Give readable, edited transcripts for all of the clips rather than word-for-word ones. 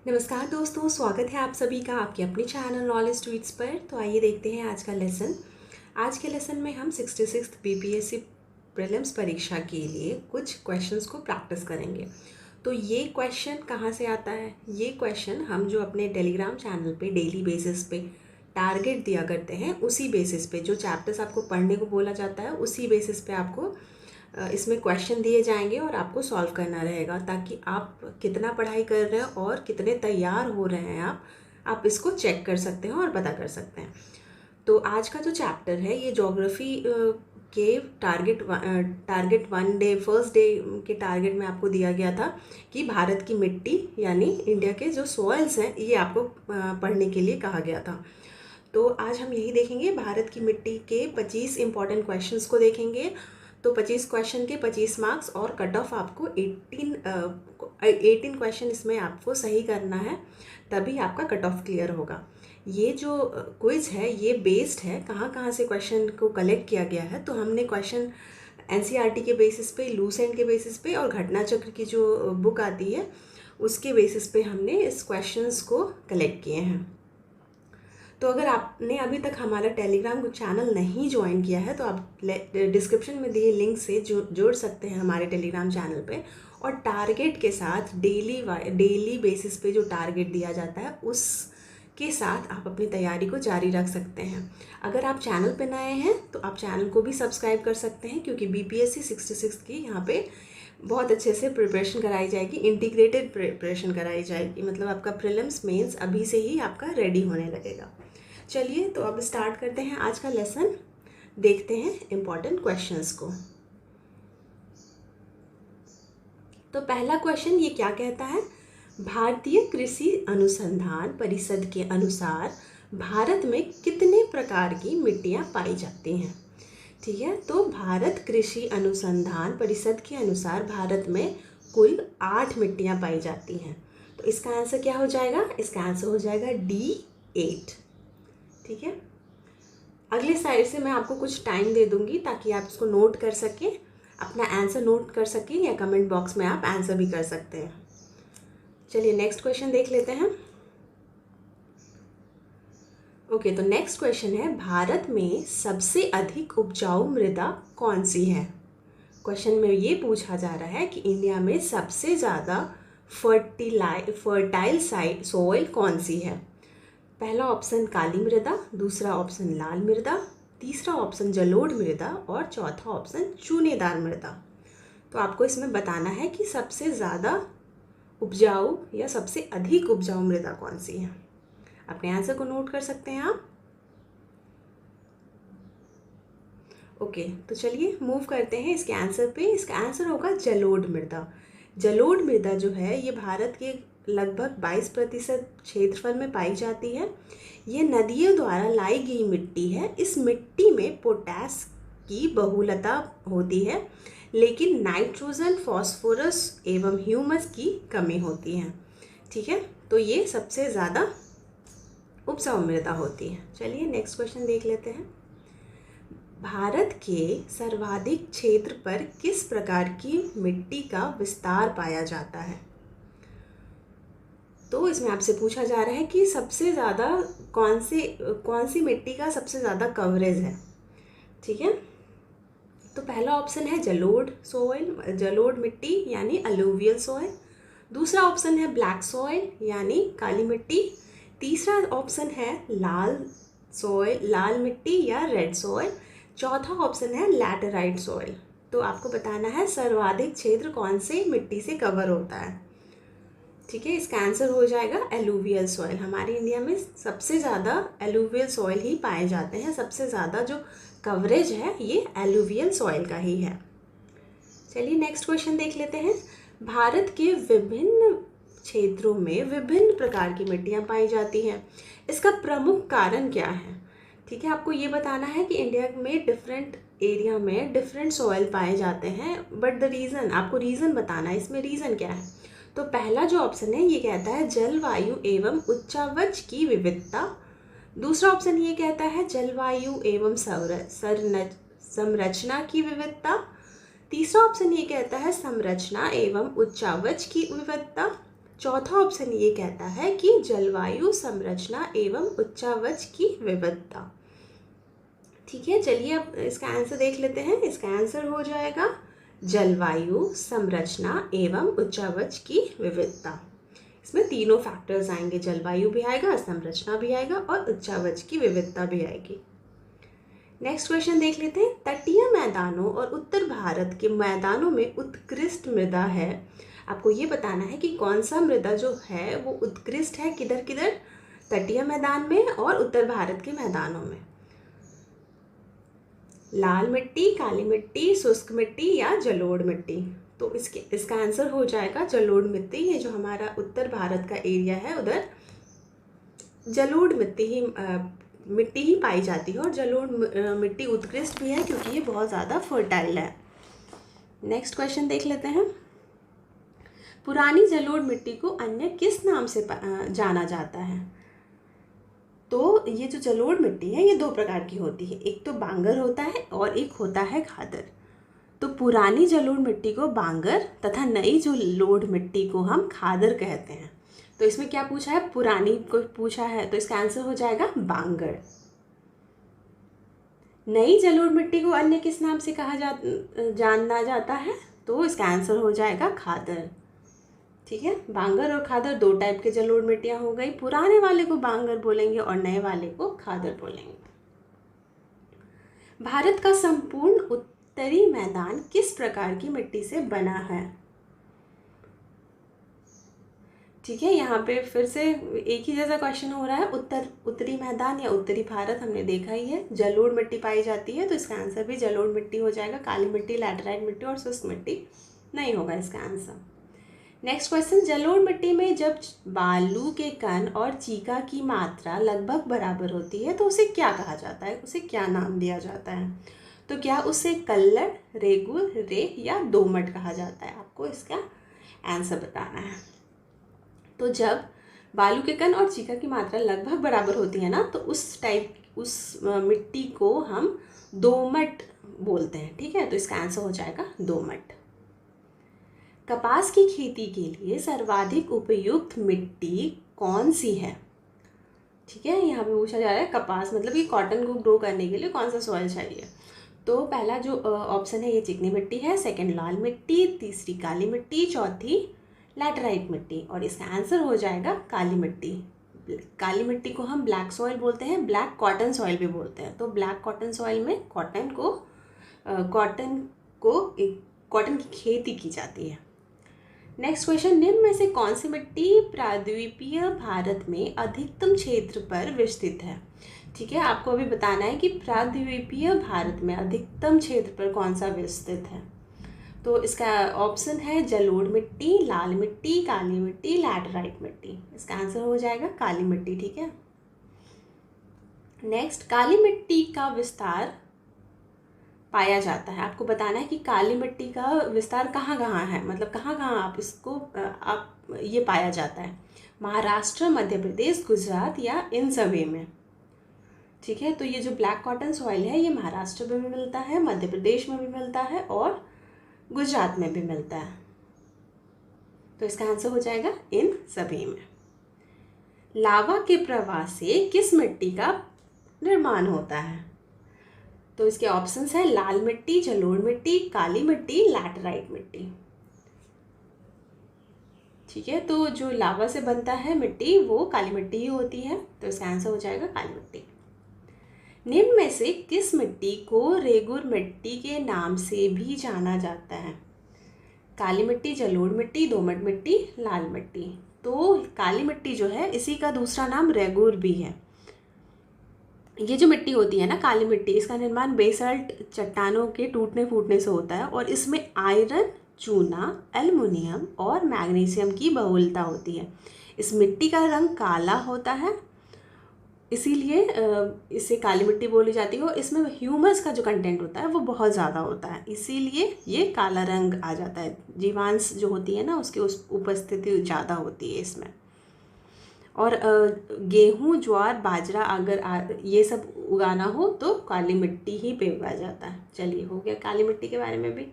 नमस्कार दोस्तों, स्वागत है आप सभी का आपके अपने चैनल नॉलेज ट्वीट्स पर। तो आइए देखते हैं आज का लेसन। आज के लेसन में हम 66th बीपीएससी प्रीलिम्स परीक्षा के लिए कुछ क्वेश्चंस को प्रैक्टिस करेंगे। तो ये क्वेश्चन कहाँ से आता है? ये क्वेश्चन हम जो अपने टेलीग्राम चैनल पे डेली बेसिस पे टारगेट दिया करते हैं, उसी बेसिस पे जो चैप्टर्स आपको पढ़ने को बोला जाता है उसी बेसिस पे आपको इसमें क्वेश्चन दिए जाएंगे और आपको सॉल्व करना रहेगा, ताकि आप कितना पढ़ाई कर रहे हैं और कितने तैयार हो रहे हैं आप इसको चेक कर सकते हैं और पता कर सकते हैं। तो आज का जो चैप्टर है ये ज्योग्राफी के टारगेट 1 डे फर्स्ट डे के टारगेट में आपको दिया गया था कि भारत की मिट्टी यानी इंडिया के जो सॉइल्स हैं ये आपको पढ़ने के लिए कहा गया था। तो आज हम यही देखेंगे, भारत की मिट्टी के 25 इंपॉर्टेंट क्वेश्चंस को देखेंगे। तो 25 क्वेश्चन के 25 मार्क्स और कट ऑफ आपको 18 क्वेश्चन इसमें आपको सही करना है, तभी आपका कट ऑफ क्लियर होगा। ये जो क्विज है ये बेस्ड है कहाँ से क्वेश्चन को कलेक्ट किया गया है। तो हमने क्वेश्चन एनसीईआरटी के बेसिस पे, लूसेंट के बेसिस पे और घटना चक्र की जो बुक आती है उसके बेसिस पे हमने इस क्वेश्चंस को कलेक्ट किए हैं। तो अगर आपने अभी तक हमारा टेलीग्राम चैनल नहीं ज्वाइन किया है तो आप डिस्क्रिप्शन में दिए लिंक से जुड़ सकते हैं हमारे टेलीग्राम चैनल पे, और टारगेट के साथ डेली बेसिस पे जो टारगेट दिया जाता है उसके साथ आप अपनी तैयारी को जारी रख सकते हैं। अगर आप चैनल पे नए हैं तो आप चैनल को भी सब्सक्राइब कर सकते हैं, क्योंकि बीपीएससी 66 की यहाँ पे बहुत अच्छे से प्रिपरेशन कराई जाएगी, इंटीग्रेटेड प्रिपरेशन कराई जाएगी। मतलब आपका प्रीलिम्स मेंस अभी से ही आपका रेडी होने लगेगा। चलिए तो अब स्टार्ट करते हैं आज का लेसन, देखते हैं इम्पॉर्टेंट क्वेश्चंस को। तो पहला क्वेश्चन ये क्या कहता है? भारतीय कृषि अनुसंधान परिषद के अनुसार भारत में कितने प्रकार की मिट्टियाँ पाई जाती हैं? ठीक है, तो भारत कृषि अनुसंधान परिषद के अनुसार भारत में कुल 8 मिट्टियाँ पाई जाती हैं। तो इसका आंसर क्या हो जाएगा? इसका आंसर हो जाएगा D8। ठीक है, अगले साइड से मैं आपको कुछ टाइम दे दूंगी ताकि आप इसको नोट कर सकें, अपना आंसर नोट कर सकें, या कमेंट बॉक्स में आप आंसर भी कर सकते हैं। चलिए नेक्स्ट क्वेश्चन देख लेते हैं। ओके, तो नेक्स्ट क्वेश्चन है, भारत में सबसे अधिक उपजाऊ मृदा कौन सी है? क्वेश्चन में ये पूछा जा रहा है कि इंडिया में सबसे ज़्यादा फर्टाइल सॉइल कौन सी है? पहला ऑप्शन काली मृदा, दूसरा ऑप्शन लाल मृदा, तीसरा ऑप्शन जलोढ़ मृदा और चौथा ऑप्शन चूनेदार मृदा। तो आपको इसमें बताना है कि सबसे ज़्यादा उपजाऊ या सबसे अधिक उपजाऊ मृदा कौन सी है। अपने आंसर को नोट कर सकते हैं आप। ओके, तो चलिए मूव करते हैं इसके आंसर पे। इसका आंसर होगा जलोढ़ मृदा। जलोढ़ मृदा जो है ये भारत के लगभग 22% क्षेत्रफल में पाई जाती है। ये नदियों द्वारा लाई गई मिट्टी है। इस मिट्टी में पोटास की बहुलता होती है, लेकिन नाइट्रोजन, फास्फोरस एवं ह्यूमस की कमी होती है। ठीक है, तो ये सबसे ज़्यादा उपजाऊ मृदा होती है। चलिए नेक्स्ट क्वेश्चन देख लेते हैं। भारत के सर्वाधिक क्षेत्र पर किस प्रकार की मिट्टी का विस्तार पाया जाता है? तो इसमें आपसे पूछा जा रहा है कि सबसे ज़्यादा कौन सी मिट्टी का सबसे ज़्यादा कवरेज है। ठीक है, तो पहला ऑप्शन है जलोढ़ मिट्टी यानी अलूवियल सॉइल। दूसरा ऑप्शन है ब्लैक सॉइल यानी काली मिट्टी। तीसरा ऑप्शन है लाल मिट्टी या रेड सॉइल। चौथा ऑप्शन है लैटेराइट सॉइल। तो आपको बताना है सर्वाधिक क्षेत्र कौन से मिट्टी से कवर होता है। ठीक है, इसका आंसर हो जाएगा एलुवियल सॉइल। हमारे इंडिया में सबसे ज़्यादा एलुवियल सॉइल ही पाए जाते हैं। सबसे ज़्यादा जो कवरेज है ये एलुवियल सॉइल का ही है। चलिए नेक्स्ट क्वेश्चन देख लेते हैं। भारत के विभिन्न क्षेत्रों में विभिन्न प्रकार की मिट्टियाँ पाई जाती हैं। इसका प्रमुख कारण क्या है? ठीक है, आपको ये बताना है कि इंडिया में डिफरेंट एरिया में डिफरेंट सॉइल पाए जाते हैं, बट द रीज़न, आपको रीज़न बताना है। इसमें रीज़न क्या है? तो पहला जो ऑप्शन है ये कहता है जलवायु एवं उच्चावच की विविधता। दूसरा ऑप्शन ये कहता है जलवायु एवं संरचना की विविधता। तीसरा ऑप्शन ये कहता है संरचना एवं उच्चावच की विविधता। चौथा ऑप्शन ये कहता है कि जलवायु संरचना एवं उच्चावच की विविधता। ठीक है, चलिए अब इसका आंसर देख लेते हैं। इसका आंसर हो जाएगा जलवायु संरचना एवं उच्चावच की विविधता। इसमें तीनों फैक्टर्स आएंगे, जलवायु भी आएगा, संरचना भी आएगा और उच्चावच की विविधता भी आएगी। नेक्स्ट क्वेश्चन देख लेते हैं। तटीय मैदानों और उत्तर भारत के मैदानों में उत्कृष्ट मृदा है। आपको ये बताना है कि कौन सा मृदा जो है वो उत्कृष्ट है, किधर किधर, तटीय मैदान में और उत्तर भारत के मैदानों में। लाल मिट्टी, काली मिट्टी, शुष्क मिट्टी या जलोढ़ मिट्टी। तो इसका आंसर हो जाएगा जलोढ़ मिट्टी। ये जो हमारा उत्तर भारत का एरिया है उधर जलोढ़ मिट्टी ही पाई जाती है और जलोढ़ मिट्टी उत्कृष्ट भी है क्योंकि ये बहुत ज़्यादा फर्टाइल है। नेक्स्ट क्वेश्चन देख लेते हैं। पुरानी जलोढ़ मिट्टी को अन्य किस नाम से जाना जाता है? तो ये जो जलोढ़ मिट्टी है ये दो प्रकार की होती है, एक तो बांगर होता है और एक होता है खादर। तो पुरानी जलोढ़ मिट्टी को बांगर तथा नई जलोढ़ मिट्टी को हम खादर कहते हैं। तो इसमें क्या पूछा है, पुरानी को पूछा है, तो इसका आंसर हो जाएगा बांगर। नई जलोढ़ मिट्टी को अन्य किस नाम से जाना जाता है? तो इसका आंसर हो जाएगा खादर। ठीक है, बांगर और खादर दो टाइप के जलोढ़ मिट्टियां हो गई। पुराने वाले को बांगर बोलेंगे और नए वाले को खादर बोलेंगे। भारत का संपूर्ण उत्तरी मैदान किस प्रकार की मिट्टी से बना है? ठीक है, यहाँ पे फिर से एक ही जैसा क्वेश्चन हो रहा है। उत्तरी मैदान या उत्तरी भारत हमने देखा ही है, जलोढ़ मिट्टी पाई जाती है, तो इसका आंसर भी जलोढ़ मिट्टी हो जाएगा। काली मिट्टी, लैटराइट मिट्टी और शुष्क मिट्टी नहीं होगा इसका आंसर। नेक्स्ट क्वेश्चन, जलोढ़ मिट्टी में जब बालू के कण और चीका की मात्रा लगभग बराबर होती है तो उसे क्या कहा जाता है, उसे क्या नाम दिया जाता है? तो क्या उसे कल्लड़, रेगुर, रे या दोमट कहा जाता है? आपको इसका आंसर बताना है। तो जब बालू के कण और चीका की मात्रा लगभग बराबर होती है ना, तो उस मिट्टी को हम दोमट बोलते हैं। ठीक है, तो इसका आंसर हो जाएगा दोमट। कपास की खेती के लिए सर्वाधिक उपयुक्त मिट्टी कौन सी है? ठीक है, यहाँ पे पूछा जा रहा है कपास मतलब कि कॉटन को ग्रो करने के लिए कौन सा सॉइल चाहिए। तो पहला जो ऑप्शन है ये चिकनी मिट्टी है, सेकंड लाल मिट्टी, तीसरी काली मिट्टी, चौथी लैटराइट मिट्टी और इसका आंसर हो जाएगा काली मिट्टी। काली मिट्टी को हम ब्लैक सॉइल बोलते हैं, ब्लैक कॉटन सॉइल भी बोलते हैं। तो ब्लैक कॉटन सॉइल में कॉटन की खेती की जाती है। नेक्स्ट क्वेश्चन, निम्न में से कौन सी मिट्टी प्रायद्वीपीय भारत में अधिकतम क्षेत्र पर विस्तृत है? ठीक है, आपको अभी बताना है कि प्रायद्वीपीय भारत में अधिकतम क्षेत्र पर कौन सा विस्तृत है। तो इसका ऑप्शन है जलोढ़ मिट्टी, लाल मिट्टी, काली मिट्टी, लैटराइट मिट्टी। इसका आंसर हो जाएगा काली मिट्टी। ठीक है, नेक्स्ट, काली मिट्टी का विस्तार पाया जाता है। आपको बताना है कि काली मिट्टी का विस्तार कहाँ कहाँ है, मतलब कहाँ कहाँ आप ये पाया जाता है। महाराष्ट्र, मध्य प्रदेश, गुजरात या इन सभी में। ठीक है, तो ये जो ब्लैक कॉटन सॉइल है ये महाराष्ट्र में भी मिलता है, मध्य प्रदेश में भी मिलता है और गुजरात में भी मिलता है। तो इसका आंसर हो जाएगा इन सभी में। लावा के प्रवाह से किस मिट्टी का निर्माण होता है? तो इसके ऑप्शंस हैं लाल मिट्टी, जलोढ़ मिट्टी, काली मिट्टी, लैटराइट मिट्टी। ठीक है, तो जो लावा से बनता है मिट्टी वो काली मिट्टी ही होती है, तो इसका आंसर हो जाएगा काली मिट्टी। निम्न में से किस मिट्टी को रेगुर मिट्टी के नाम से भी जाना जाता है? काली मिट्टी, जलोढ़ मिट्टी, दोमट मिट्टी, लाल मिट्टी। तो काली मिट्टी जो है इसी का दूसरा नाम रेगुर भी है। ये जो मिट्टी होती है ना काली मिट्टी, इसका निर्माण बेसाल्ट चट्टानों के टूटने फूटने से होता है और इसमें आयरन, चूना, एल्युमिनियम और मैग्नीशियम की बहुलता होती है। इस मिट्टी का रंग काला होता है, इसीलिए इसे काली मिट्टी बोली जाती है और इसमें ह्यूमस का जो कंटेंट होता है वो बहुत ज़्यादा होता है, इसीलिए ये काला रंग आ जाता है। जीवांश जो होती है ना उसकी उपस्थिति ज़्यादा होती है इसमें। और गेहूँ, ज्वार, बाजरा अगर ये सब उगाना हो तो काली मिट्टी ही पे उगाया जाता है। चलिए, हो गया काली मिट्टी के बारे में भी।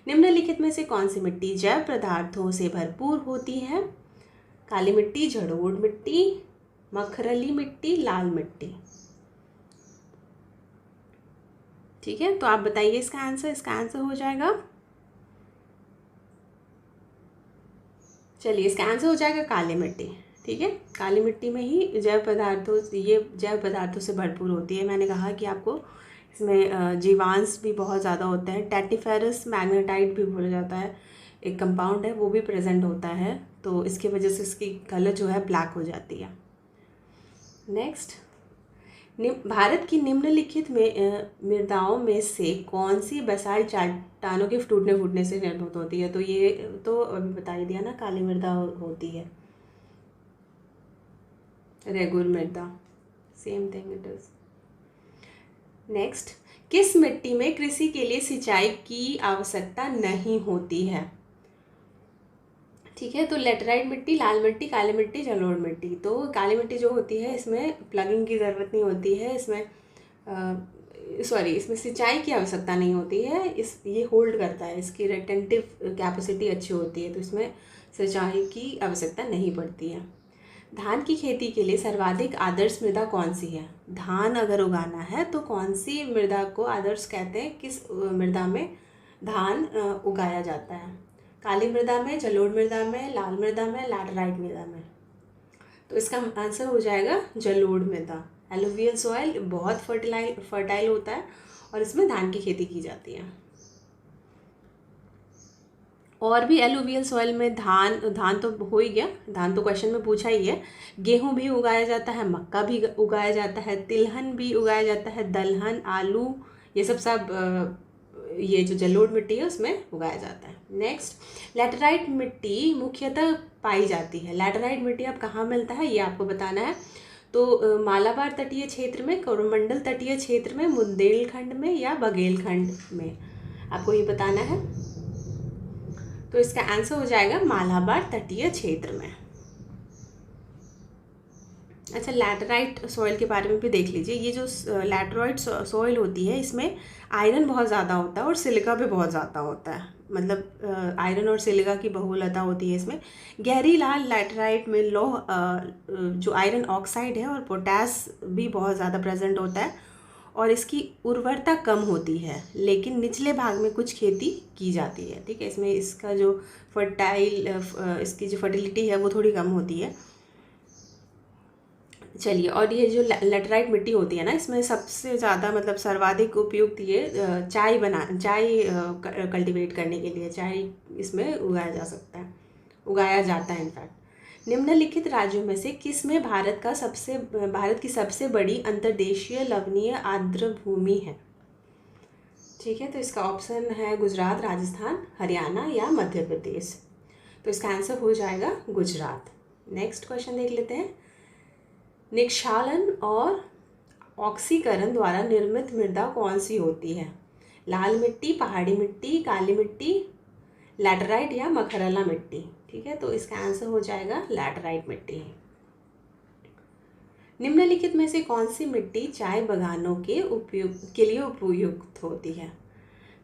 निम्नलिखित में से कौन सी मिट्टी जैव पदार्थों से भरपूर होती है? काली मिट्टी, जलोढ़ मिट्टी, मखरली मिट्टी, लाल मिट्टी। ठीक है, तो आप बताइए इसका आंसर। इसका आंसर हो जाएगा, चलिए इसका आंसर हो जाएगा काली मिट्टी। ठीक है, काली मिट्टी में ही जैव पदार्थों, ये जैव पदार्थों से भरपूर होती है। मैंने कहा कि आपको इसमें जीवांश भी बहुत ज़्यादा होते हैं। टेटिफेरस मैग्नेटाइट भी बोला जाता है, एक कंपाउंड है, वो भी प्रेजेंट होता है, तो इसकी वजह से इसकी कलर जो है ब्लैक हो जाती है। नेक्स्ट, भारत की निम्नलिखित में मृदाओं में से कौन सी बेसाल्ट चट्टानों के फूटने से निर्मित होती है? तो ये तो अभी बता ही दिया ना, काली मृदा होती है, रेगुर मृदा, same thing it is. Next, किस मिट्टी में कृषि के लिए सिंचाई की आवश्यकता नहीं होती है? ठीक है, तो लेटराइट मिट्टी, लाल मिट्टी, काली मिट्टी, जलोढ़ मिट्टी। तो काली मिट्टी जो होती है इसमें प्लगिंग की ज़रूरत नहीं होती है, इसमें इसमें सिंचाई की आवश्यकता नहीं होती है, ये होल्ड करता है, इसकी रिटेंटिव कैपेसिटी अच्छी होती है, तो इसमें सिंचाई की आवश्यकता नहीं पड़ती है। धान की खेती के लिए सर्वाधिक आदर्श मृदा कौन सी है? धान अगर उगाना है तो कौन सी मृदा को आदर्श कहते हैं? किस मृदा में धान उगाया जाता है? काली मृदा में, जलोढ़ मृदा में, लाल मृदा में, लैटराइट मृदा में? तो इसका आंसर हो जाएगा जलोढ़ मृदा। एलुवियल सॉइल बहुत फर्टाइल होता है और इसमें धान की खेती की जाती है। और भी एलुवियल सॉइल में धान तो हो ही गया, धान तो क्वेश्चन में पूछा ही है। गेहूं भी उगाया जाता है, मक्का भी उगाया जाता है, तिलहन भी उगाया जाता है, दलहन, आलू, ये सब ये जो जलोढ़ मिट्टी है उसमें उगाया जाता है। नेक्स्ट, लैटेराइट मिट्टी मुख्यतः पाई जाती है। लैटेराइट मिट्टी अब कहाँ मिलता है ये आपको बताना है। तो मालाबार तटीय क्षेत्र में, कोरोमंडल तटीय क्षेत्र में, बुंदेलखंड में या बघेलखंड में, आपको ये बताना है। तो इसका आंसर हो जाएगा मालाबार तटीय क्षेत्र में। अच्छा, लैटेराइट सॉइल के बारे में भी देख लीजिए। ये जो लैटेराइट सॉइल होती है इसमें आयरन बहुत ज़्यादा होता है और सिलिका भी बहुत ज़्यादा होता है, मतलब आयरन और सिलिका की बहुलता होती है इसमें। गहरी लाल लैटेराइट में लौह जो आयरन ऑक्साइड है और पोटास भी बहुत ज़्यादा प्रेजेंट होता है और इसकी उर्वरता कम होती है, लेकिन निचले भाग में कुछ खेती की जाती है। ठीक है, इसमें इसका जो इसकी जो फर्टिलिटी है वो थोड़ी कम होती है। चलिए, और ये जो लैटेराइट मिट्टी होती है ना, इसमें सबसे ज़्यादा मतलब सर्वाधिक उपयुक्त ये चाय कल्टीवेट करने के लिए चाय इसमें उगाया जाता है इनफैक्ट। निम्नलिखित राज्यों में से किस में भारत की सबसे बड़ी अंतर्देशीय लवणीय आर्द्र भूमि है? ठीक है, तो इसका ऑप्शन है गुजरात, राजस्थान, हरियाणा या मध्य प्रदेश। तो इसका आंसर हो जाएगा गुजरात। नेक्स्ट क्वेश्चन देख लेते हैं। निक्षालन और ऑक्सीकरण द्वारा निर्मित मृदा कौन सी होती है? लाल मिट्टी, पहाड़ी मिट्टी, काली मिट्टी, लैटेराइट या मखरला मिट्टी? ठीक है, तो इसका आंसर हो जाएगा लैटेराइट मिट्टी। निम्नलिखित में से कौन सी मिट्टी चाय बागानों के लिए उपयुक्त होती है?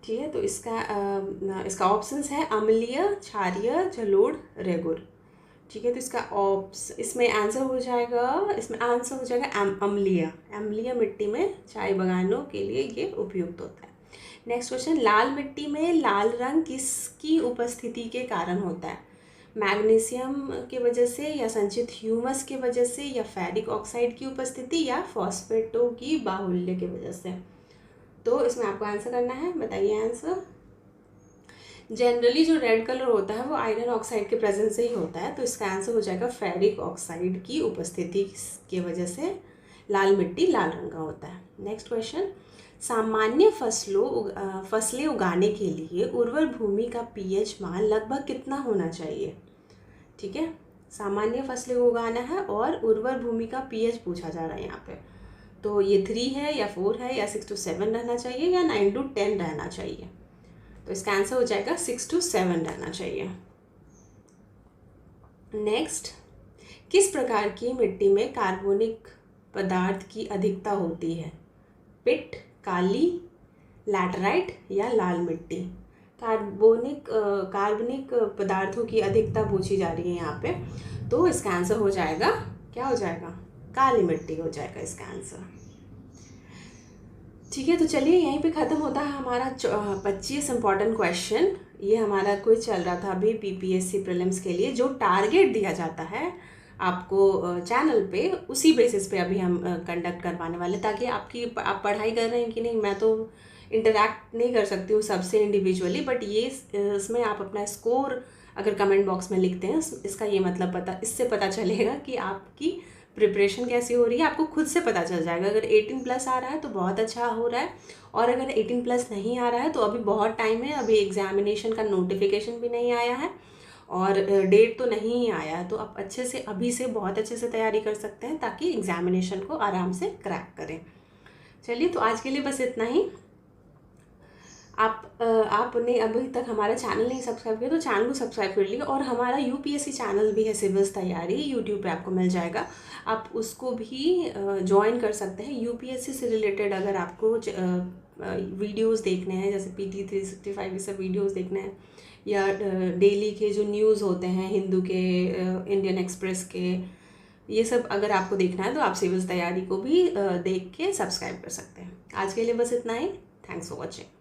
ठीक है, तो इसका ऑप्शंस है अम्लीय, क्षारीय, जलोढ़, रेगुर। ठीक है, तो इसमें आंसर हो जाएगा अम्लीय मिट्टी में चाय बागानों के लिए ये उपयुक्त होता है। नेक्स्ट क्वेश्चन, लाल मिट्टी में लाल रंग किसकी उपस्थिति के कारण होता है? मैग्नीशियम की वजह से, या संचित ह्यूमस की वजह से, या फेरिक ऑक्साइड की उपस्थिति, या फॉस्फेटों की बाहुल्य की वजह से? तो इसमें आपको आंसर करना है, बताइए आंसर। जनरली जो रेड कलर होता है वो आयरन ऑक्साइड के प्रेजेंस से ही होता है, तो इसका आंसर हो जाएगा फेरिक ऑक्साइड की उपस्थिति की वजह से लाल मिट्टी लाल रंग का होता है। नेक्स्ट क्वेश्चन, सामान्य फसलें उगाने के लिए उर्वर भूमि का पीएच मान लगभग कितना होना चाहिए? ठीक है, सामान्य फसलें उगाना है और उर्वर भूमि का पीएच पूछा जा रहा है यहाँ पे। तो ये 3 है या 4 है या 6 to 7 रहना चाहिए या 9 to 10 रहना चाहिए? तो इसका आंसर हो जाएगा 6 to 7 रहना चाहिए। नेक्स्ट, किस प्रकार की मिट्टी में कार्बनिक पदार्थ की अधिकता होती है? पिट, काली, लैटेराइट या लाल मिट्टी? कार्बनिक पदार्थों की अधिकता पूछी जा रही है यहाँ पे। तो इसका आंसर हो जाएगा, क्या हो जाएगा, काली मिट्टी हो जाएगा इसका आंसर। ठीक है, तो चलिए यहीं पे ख़त्म होता है हमारा 25 इम्पॉर्टेंट क्वेश्चन। ये हमारा क्विज चल रहा था अभी बीपीएससी प्रीलिम्स के लिए। जो टारगेट दिया जाता है आपको चैनल पे, उसी बेसिस पे अभी हम कंडक्ट करवाने वाले, ताकि आप पढ़ाई कर रहे हैं कि नहीं, मैं तो इंटरैक्ट नहीं कर सकती हूँ सबसे इंडिविजुअली, बट ये इसमें आप अपना स्कोर अगर कमेंट बॉक्स में लिखते हैं, इसका ये मतलब इससे पता चलेगा कि आपकी प्रिपरेशन कैसी हो रही है, आपको खुद से पता चल जाएगा। अगर 18+ आ रहा है तो बहुत अच्छा हो रहा है, और अगर 18+ नहीं आ रहा है तो अभी बहुत टाइम है, अभी एग्जामिनेशन का नोटिफिकेशन भी नहीं आया है और डेट तो नहीं ही आया है। तो आप अच्छे से अभी से बहुत अच्छे से तैयारी कर सकते हैं ताकि एग्जामिनेशन को आराम से क्रैक करें। चलिए, तो आज के लिए बस इतना ही। आपने अभी तक हमारा चैनल नहीं सब्सक्राइब किया तो चैनल को सब्सक्राइब कर लीजिए, और हमारा यूपीएससी चैनल भी है, सिविल्स तैयारी, यूट्यूब पे आपको मिल जाएगा, आप उसको भी ज्वाइन कर सकते हैं। यूपीएससी से रिलेटेड अगर आपको वीडियोस देखने हैं, जैसे PT 365 ये सब वीडियोस देखने हैं, या डेली के जो न्यूज़ होते हैं हिंदू के, इंडियन एक्सप्रेस के, ये सब अगर आपको देखना है तो आप सिविल्स तैयारी को भी देख के सब्सक्राइब कर सकते हैं। आज के लिए बस इतना ही। Thanks for watching.